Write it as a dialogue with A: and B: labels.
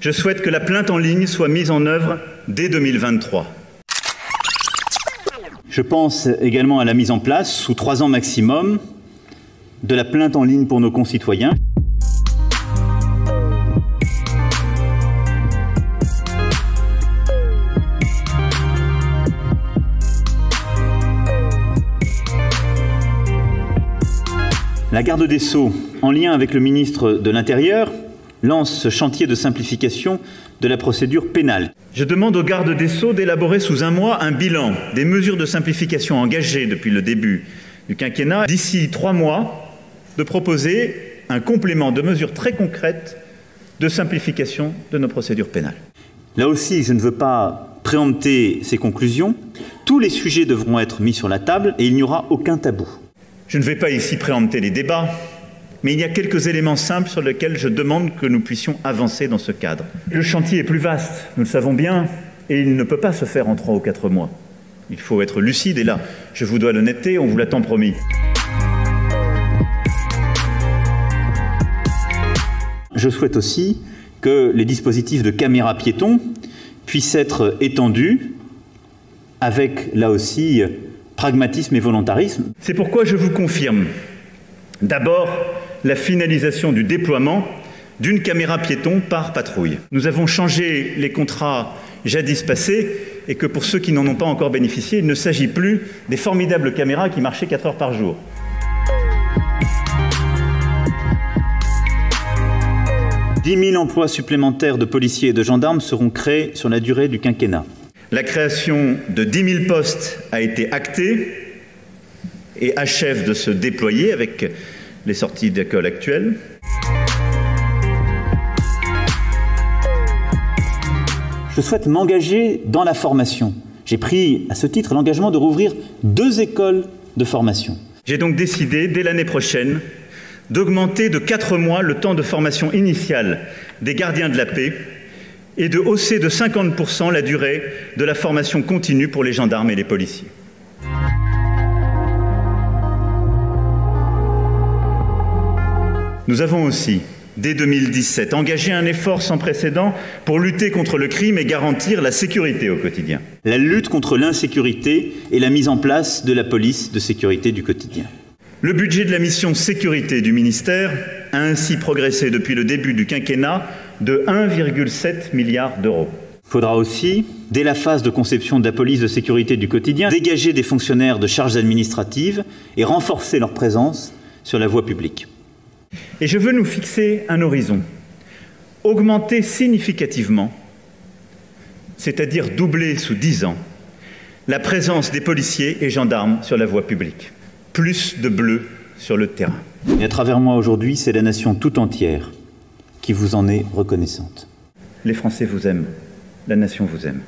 A: Je souhaite que la plainte en ligne soit mise en œuvre dès 2023.
B: Je pense également à la mise en place, sous 3 ans maximum, de la plainte en ligne pour nos concitoyens. La garde des Sceaux, en lien avec le ministre de l'Intérieur, lance ce chantier de simplification de la procédure pénale.
A: Je demande au garde des Sceaux d'élaborer sous un mois un bilan des mesures de simplification engagées depuis le début du quinquennat. D'ici 3 mois, de proposer un complément de mesures très concrètes de simplification de nos procédures pénales.
B: Là aussi, je ne veux pas préempter ces conclusions. Tous les sujets devront être mis sur la table et il n'y aura aucun tabou.
A: Je ne vais pas ici préempter les débats, mais il y a quelques éléments simples sur lesquels je demande que nous puissions avancer dans ce cadre. Le chantier est plus vaste, nous le savons bien, et il ne peut pas se faire en 3 ou 4 mois. Il faut être lucide, et là, je vous dois l'honnêteté, on vous l'a tant promis.
B: Je souhaite aussi que les dispositifs de caméras piétons puissent être étendus avec, là aussi, pragmatisme et volontarisme.
A: C'est pourquoi je vous confirme, d'abord, la finalisation du déploiement d'une caméra piéton par patrouille. Nous avons changé les contrats jadis passés et que pour ceux qui n'en ont pas encore bénéficié, il ne s'agit plus des formidables caméras qui marchaient 4 heures par jour. «
B: 10 000 emplois supplémentaires de policiers et de gendarmes seront créés sur la durée du quinquennat.
A: La création de 10 000 postes a été actée et achève de se déployer avec les sorties d'école actuelles.
B: Je souhaite m'engager dans la formation. J'ai pris à ce titre l'engagement de rouvrir 2 écoles de formation.
A: J'ai donc décidé, dès l'année prochaine, d'augmenter de 4 mois le temps de formation initiale des gardiens de la paix et de hausser de 50% la durée de la formation continue pour les gendarmes et les policiers. Nous avons aussi, dès 2017, engagé un effort sans précédent pour lutter contre le crime et garantir la sécurité au quotidien.
B: La lutte contre l'insécurité et la mise en place de la police de sécurité du quotidien.
A: Le budget de la mission sécurité du ministère a ainsi progressé depuis le début du quinquennat de 1,7 milliard d'euros.
B: Il faudra aussi, dès la phase de conception de la police de sécurité du quotidien, dégager des fonctionnaires de charges administratives et renforcer leur présence sur la voie publique.
A: Et je veux nous fixer un horizon, augmenter significativement, c'est-à-dire doubler sous 10 ans, la présence des policiers et gendarmes sur la voie publique. Plus de bleu sur le terrain.
B: Et à travers moi aujourd'hui, c'est la nation tout entière qui vous en est reconnaissante.
A: Les Français vous aiment, la nation vous aime.